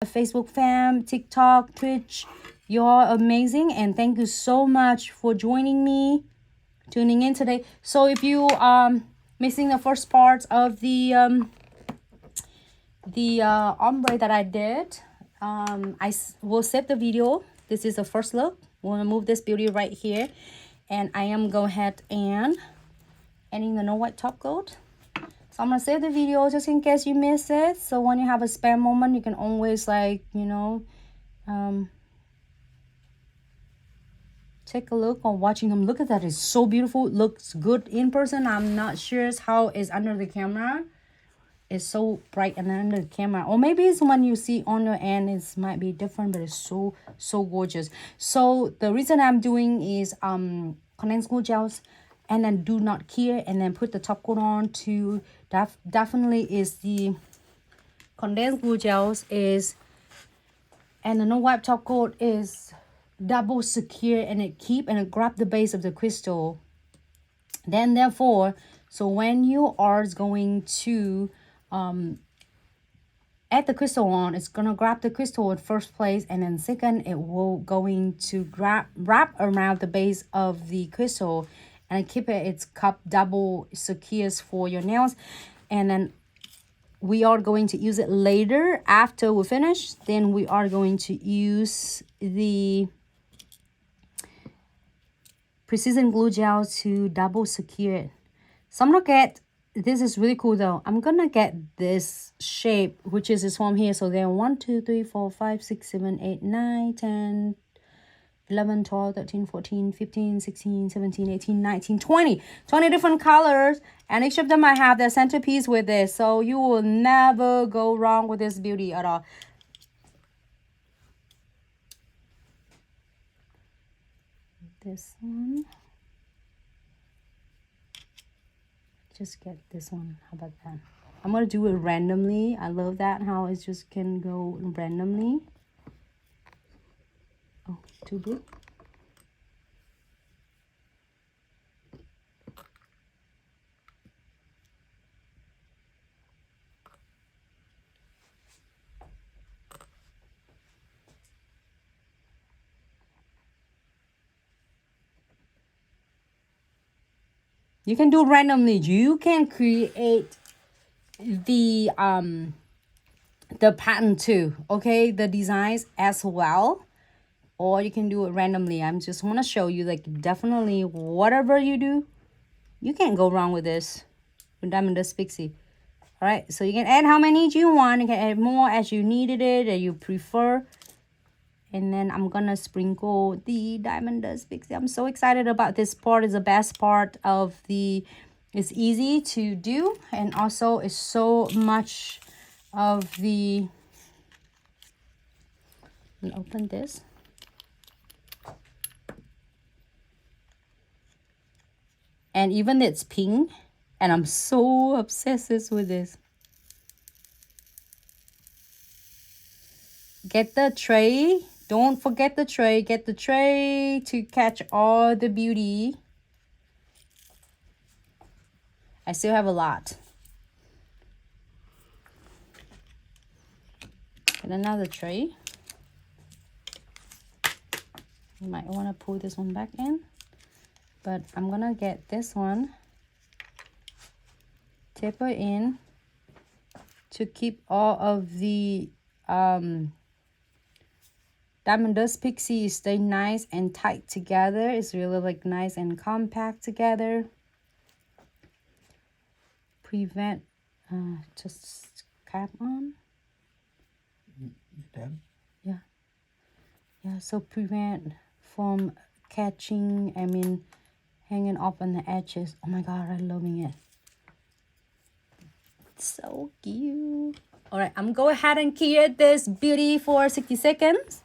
Facebook fam, TikTok, Twitch. You're amazing, and thank you so much for joining me, tuning in today. So if you missing the first part of the ombre that I did, I will save the video. This is the first look. We'll move this beauty right here, and I am go ahead and adding the no white top coat. So I'm gonna save the video just in case you miss it. So when you have a spare moment, you can always, like, you know, take a look on watching them. Look at that, it's so beautiful. It looks good in person. I'm not sure how it's under the camera. It's so bright and under the camera, or maybe it's when you see on your end, it might be different, but it's so gorgeous. So the reason I'm doing is condensed glue gels, and then do not cure, and then put the top coat on. To definitely is the condensed glue gels is, and the no wipe top coat is double secure, and it keep and it grab the base of the crystal. Then therefore, so when you are going to add the crystal on, it's gonna grab the crystal in first place, and then second, it will going to wrap around the base of the crystal, and keep it, it's cup double secures for your nails. And then we are going to use it later after we finish. Then we are going to use the precision glue gel to double secure it. So I'm gonna get, this is really cool though, I'm gonna get this shape, which is this form here. So there are 1 2 3 4 5 6 7 8 9 10 11 12 13 14 15 16 17 18 19 20 different colors, and each of them I have their centerpiece with this, so you will never go wrong with this beauty at all. This one, just get this one. How about that? I'm gonna do it randomly. I love that, how it just can go randomly. Oh, too blue. You can do randomly. You can create the pattern too, okay, the designs as well, or you can do it randomly. I'm just want to show you, like, definitely whatever you do, you can't go wrong with this, with Diamond Dust Pixie. All right, so you can add how many you want. You can add more as you needed it or you prefer. And then I'm gonna sprinkle the Diamond Dust Pixie. I'm so excited about this part. It's the best part of the, it's easy to do, and also it's so much of the, and open this. And even it's pink, and I'm so obsessed with this. Get the tray. Don't forget the tray. Get the tray to catch all the beauty. I still have a lot. Get another tray. You might want to pull this one back in, but I'm gonna get this one, taper in to keep all of the Diamond Dust Pixie stay nice and tight together. It's really, like, nice and compact together. Prevent just cap on. You done? Yeah, so prevent from catching, I mean, hanging up on the edges. Oh my god, I'm loving it. It's so cute. All right, I'm going to go ahead and cure this beauty for 60 seconds.